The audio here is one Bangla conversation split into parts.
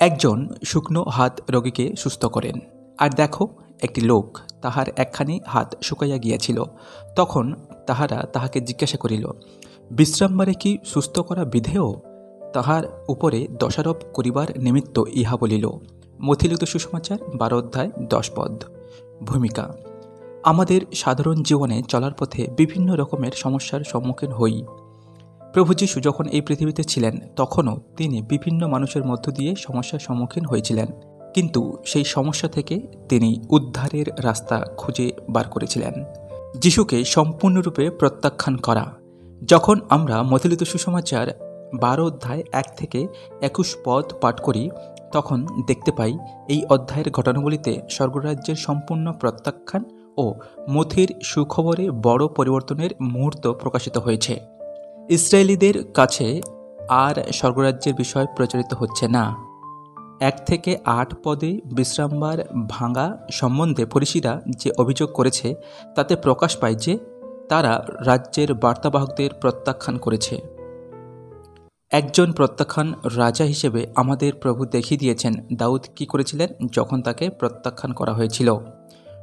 একজন শুকনো হাত রোগীকে সুস্থ করেন। আর দেখো, একটি লোক, তাহার একখানি হাত শুকাইয়া গিয়াছিল। তখন তাহারা তাহাকে জিজ্ঞাসা করিল, বিশ্রামবারে কি সুস্থ করা বিধেয়? তাহার উপরে দোষারোপ করিবার নিমিত্ত ইহা বলিল। মথিলিখিত সুসমাচার 12 অধ্যায় 10 পদ। ভূমিকা: আমাদের সাধারণ জীবনে চলার পথে বিভিন্ন রকমের সমস্যার সম্মুখীন হই। প্রভু যীশু যখন এই পৃথিবীতে ছিলেন তখনও তিনি বিভিন্ন মানুষের মধ্য দিয়ে সমস্যার সম্মুখীন হয়েছিলেন, কিন্তু সেই সমস্যা থেকে তিনি উদ্ধারের রাস্তা খুঁজে বার করেছিলেন। যিশুকে সম্পূর্ণরূপে প্রত্যাখ্যান করা। যখন আমরা মথিলিখিত সুসমাচার 12 অধ্যায় 1 থেকে 21 পদ পাঠ করি, তখন দেখতে পাই এই অধ্যায়ের ঘটনাবলিতে স্বর্গরাজ্যের সম্পূর্ণ প্রত্যাখ্যান ও মথির সুখবরে বড় পরিবর্তনের মুহূর্ত প্রকাশিত হয়েছে। ইসরায়েলীদের কাছে আর স্বর্গরাজ্যের বিষয় প্রচারিত হচ্ছে না। 1 থেকে 8 পদে বিশ্রামবার ভাঙা সম্বন্ধে ফরিসিরা যে অভিযোগ করেছে তাতে প্রকাশ পায় যে তারা রাজ্যের বার্তাবাহকদের প্রত্যাখ্যান করেছে। একজন প্রত্যাখ্যান রাজা হিসেবে আমাদের প্রভু দেখিয়ে দিয়েছেন দাউদ কি করেছিলেন যখন তাকে প্রত্যাখ্যান করা হয়েছিল।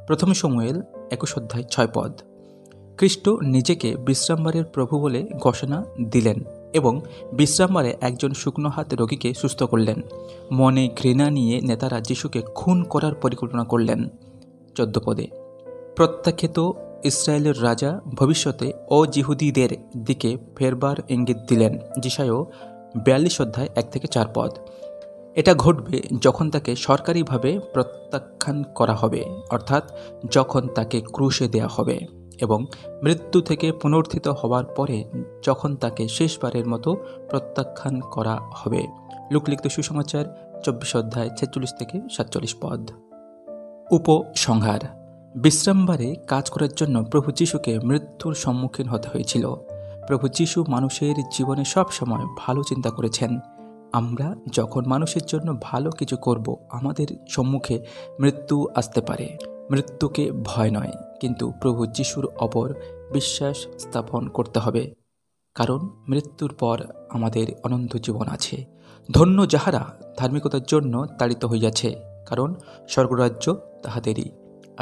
1 শমূয়েল 21 অধ্যায় 6 পদ। খ্রিস্ট নিজেকে বিশ্রামবারের প্রভু বলে ঘোষণা দিলেন এবং বিশ্রামবারে একজন শুকনো হাত রোগীকে সুস্থ করলেন। মনে ঘৃণা নিয়ে নেতারা যিশুকে খুন করার পরিকল্পনা করলেন। 14 পদে প্রত্যাখ্যাত ইসরায়েলের রাজা ভবিষ্যতে অজিহুদীদের দিকে ফেরবার ইঙ্গিত দিলেন। যিশায়া 42 অধ্যায় 1 থেকে 4 পদ। এটা ঘটবে যখন তাকে সরকারিভাবে প্রত্যাখ্যান করা হবে, অর্থাৎ যখন তাকে ক্রুশে দেয়া হবে, এবং মৃত্যু থেকে পুনরুত্থিত হওয়ার পরে যখন তাকে শেষবারের মতো প্রত্যাখ্যান করা হবে। লুকলিখিত সুসমাচার 24 অধ্যায় 46 থেকে 47 পদ। উপসংহার: বিশ্রামবারে কাজ করার জন্য প্রভু যীশুকে মৃত্যুর সম্মুখীন হতে হয়েছিল। প্রভু যীশু মানুষের জীবনে সব সময় ভালো চিন্তা করেছেন। আমরা যখন মানুষের জন্য ভালো কিছু করব, আমাদের সম্মুখে মৃত্যু আসতে পারে। মৃত্যুকে ভয় নয়, কিন্তু প্রভু যীশুর ওপর বিশ্বাস স্থাপন করতে হবে, কারণ মৃত্যুর পর আমাদের অনন্ত জীবন আছে। ধন্য যাহারা ধার্মিকতার জন্য তাড়িত হইয়াছে, কারণ স্বর্গরাজ্য তাহাদেরই।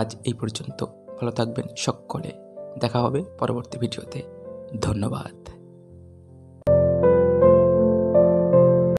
আজ এই পর্যন্ত। ভালো থাকবেন সকলে। দেখা হবে পরবর্তী ভিডিওতে। ধন্যবাদ।